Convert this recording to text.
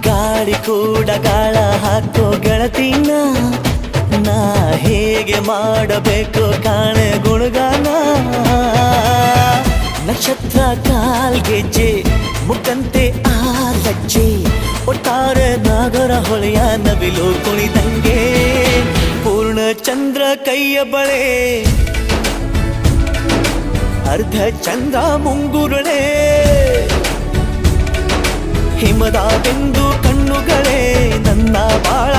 ಗಾಳಿ ಕೂಡ ಗಾಳ ಹಾಕೋ ಗೆಳತಿನ ನಾ ಹೇಗೆ ಮಾಡಬೇಕು ಕಾಣೆ ಗುಣಗಾನ ನಕ್ಷತ್ರ ಕಾಲ್ಗೆಜ್ಜೆ ಮುಖಂತೆ ಆ ಲಜ್ಜೆ ಒಟ್ಟಾರೆ ನಾಗರ ಹೊಳೆಯ ನವಿಲು ಕುಣಿದಂಗೆ ಪೂರ್ಣ ಚಂದ್ರ ಕೈಯ ಬಳೆ ಅರ್ಧ ಚಂದ್ರ ಮುಂಗುರುಳೆ ಹಿಮದ ಬೆಂದು ಕಣ್ಣುಗಳೇ ನನ್ನ ಬಾಳ